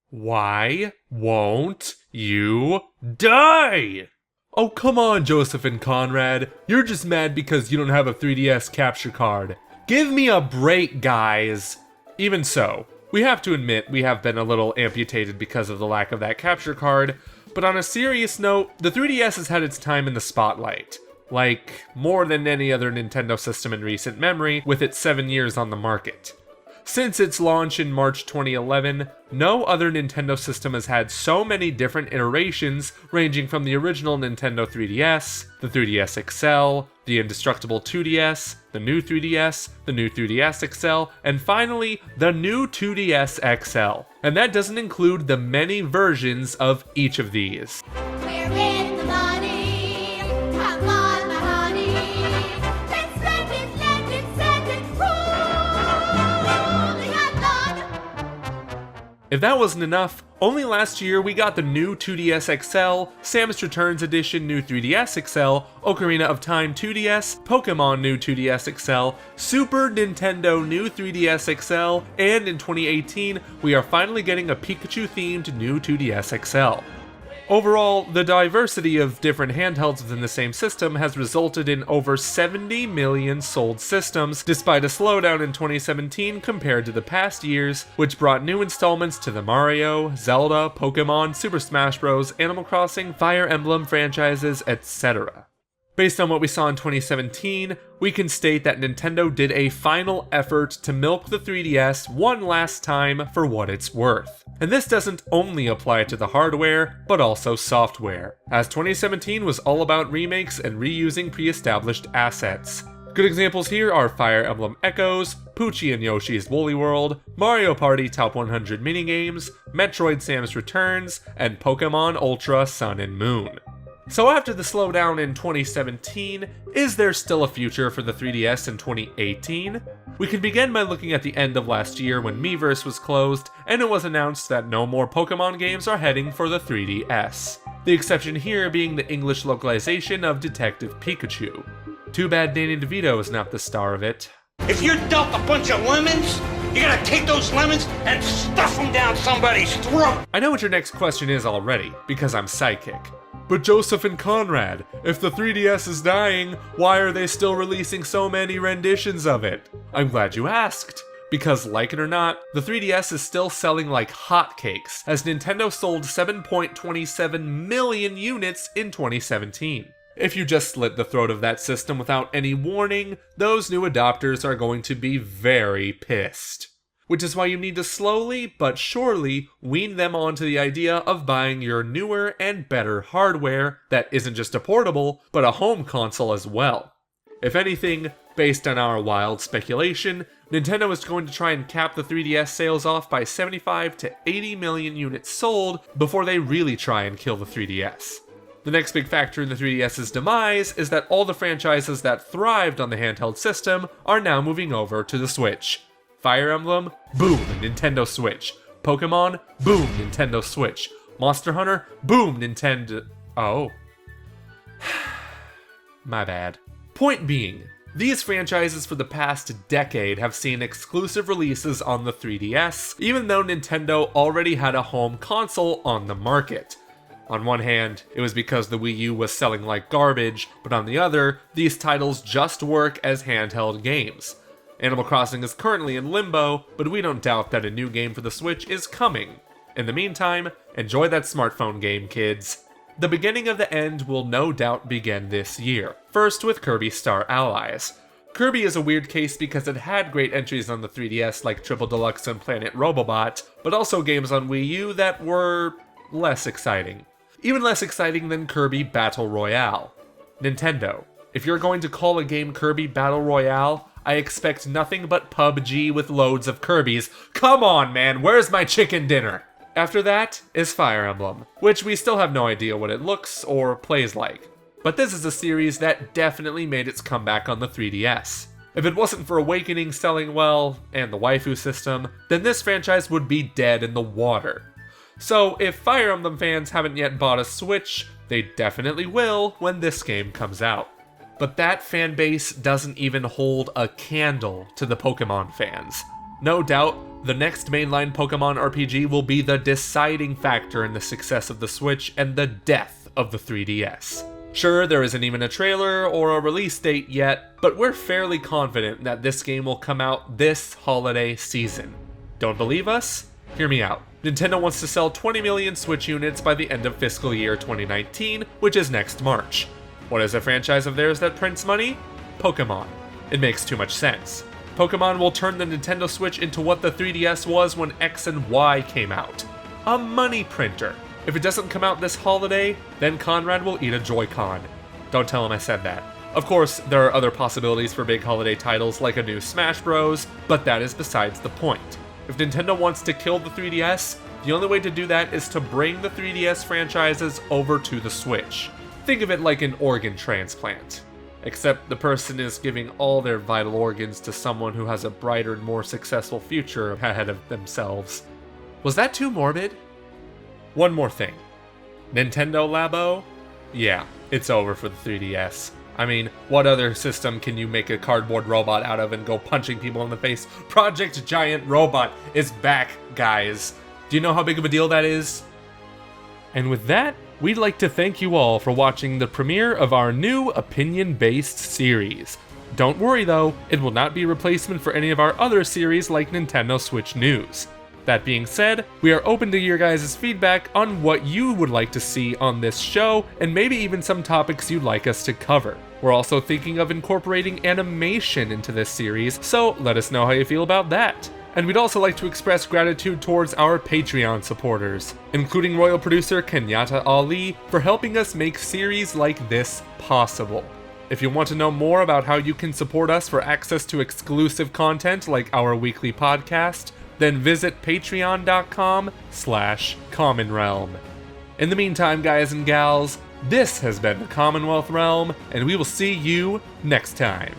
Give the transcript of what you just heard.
Why won't you die? Oh, come on, Joseph and Conrad. You're just mad because you don't have a 3DS capture card. Give me a break, guys. Even so, we have to admit we have been a little amputated because of the lack of that capture card, but on a serious note, the 3DS has had its time in the spotlight. Like, more than any other Nintendo system in recent memory, with its 7 years on the market. Since its launch in March 2011, no other Nintendo system has had so many different iterations, ranging from the original Nintendo 3DS, the 3DS XL, the indestructible 2DS, the new 3DS, the new 3DS XL, and finally, the new 2DS XL. And that doesn't include the many versions of each of these. We're in the money. Come on, my honey. Let's let it, set it, rolling along. If that wasn't enough, only last year we got the new 2DS XL, Samus Returns Edition new 3DS XL, Ocarina of Time 2DS, Pokemon new 2DS XL, Super Nintendo new 3DS XL, and in 2018, we are finally getting a Pikachu-themed new 2DS XL. Overall, the diversity of different handhelds within the same system has resulted in over 70 million sold systems, despite a slowdown in 2017 compared to the past years, which brought new installments to the Mario, Zelda, Pokemon, Super Smash Bros., Animal Crossing, Fire Emblem franchises, etc. Based on what we saw in 2017, we can state that Nintendo did a final effort to milk the 3DS one last time for what it's worth. And this doesn't only apply to the hardware, but also software, as 2017 was all about remakes and reusing pre-established assets. Good examples here are Fire Emblem Echoes, Poochie and Yoshi's Woolly World, Mario Party Top 100 minigames, Metroid Samus Returns, and Pokemon Ultra Sun and Moon. So after the slowdown in 2017, is there still a future for the 3DS in 2018? We can begin by looking at the end of last year when Miiverse was closed, and it was announced that no more Pokemon games are heading for the 3DS. The exception here being the English localization of Detective Pikachu. Too bad Danny DeVito is not the star of it. If you're dealt a bunch of lemons, you gotta take those lemons and stuff them down somebody's throat! I know what your next question is already, because I'm psychic. But Joseph and Conrad, if the 3DS is dying, why are they still releasing so many renditions of it? I'm glad you asked, because like it or not, the 3DS is still selling like hotcakes, as Nintendo sold 7.27 million units in 2017. If you just slit the throat of that system without any warning, those new adopters are going to be very pissed. Which is why you need to slowly but surely wean them onto the idea of buying your newer and better hardware that isn't just a portable, but a home console as well. If anything, based on our wild speculation, Nintendo is going to try and cap the 3DS sales off by 75 to 80 million units sold before they really try and kill the 3DS. The next big factor in the 3DS's demise is that all the franchises that thrived on the handheld system are now moving over to the Switch. Fire Emblem, boom, Nintendo Switch. Pokemon, boom, Nintendo Switch. Monster Hunter, boom, Nintendo... Oh. My bad. Point being, these franchises for the past decade have seen exclusive releases on the 3DS, even though Nintendo already had a home console on the market. On one hand, it was because the Wii U was selling like garbage, but on the other, these titles just work as handheld games. Animal Crossing is currently in limbo, but we don't doubt that a new game for the Switch is coming. In the meantime, enjoy that smartphone game, kids. The beginning of the end will no doubt begin this year, first with Kirby Star Allies. Kirby is a weird case because it had great entries on the 3DS like Triple Deluxe and Planet Robobot, but also games on Wii U that were less exciting. Even less exciting than Kirby Battle Royale. Nintendo, if you're going to call a game Kirby Battle Royale, I expect nothing but PUBG with loads of Kirbys. Come on, man, where's my chicken dinner? After that is Fire Emblem, which we still have no idea what it looks or plays like. But this is a series that definitely made its comeback on the 3DS. If it wasn't for Awakening selling well, and the waifu system, then this franchise would be dead in the water. So if Fire Emblem fans haven't yet bought a Switch, they definitely will when this game comes out. But that fanbase doesn't even hold a candle to the Pokemon fans. No doubt, The next mainline Pokemon RPG will be the deciding factor in the success of the Switch and the death of the 3DS. Sure, there isn't even a trailer or a release date yet, but we're fairly confident that this game will come out this holiday season. Don't believe us? Hear me out. Nintendo wants to sell 20 million Switch units by the end of fiscal year 2019, which is next March. What is a franchise of theirs that prints money? Pokemon. It makes too much sense. Pokemon will turn the Nintendo Switch into what the 3DS was when X and Y came out. A money printer. If it doesn't come out this holiday, then Conrad will eat a Joy-Con. Don't tell him I said that. Of course, there are other possibilities for big holiday titles like a new Smash Bros, but that is besides the point. If Nintendo wants to kill the 3DS, the only way to do that is to bring the 3DS franchises over to the Switch. Think of it like an organ transplant. Except the person is giving all their vital organs to someone who has a brighter and more successful future ahead of themselves. Was that too morbid? One more thing. Nintendo Labo? Yeah, it's over for the 3DS. I mean, what other system can you make a cardboard robot out of and go punching people in the face? Project Giant Robot is back, guys. Do you know how big of a deal that is? And with that, we'd like to thank you all for watching the premiere of our new opinion-based series. Don't worry though, it will not be a replacement for any of our other series like Nintendo Switch News. That being said, we are open to your guys' feedback on what you would like to see on this show, and maybe even some topics you'd like us to cover. We're also thinking of incorporating animation into this series, so let us know how you feel about that. And we'd also like to express gratitude towards our Patreon supporters, including royal producer Kenyatta Ali for helping us make series like this possible. If you want to know more about how you can support us for access to exclusive content like our weekly podcast, then visit patreon.com/commonrealm. In the meantime, guys and gals, this has been the Commonwealth Realm, and we will see you next time.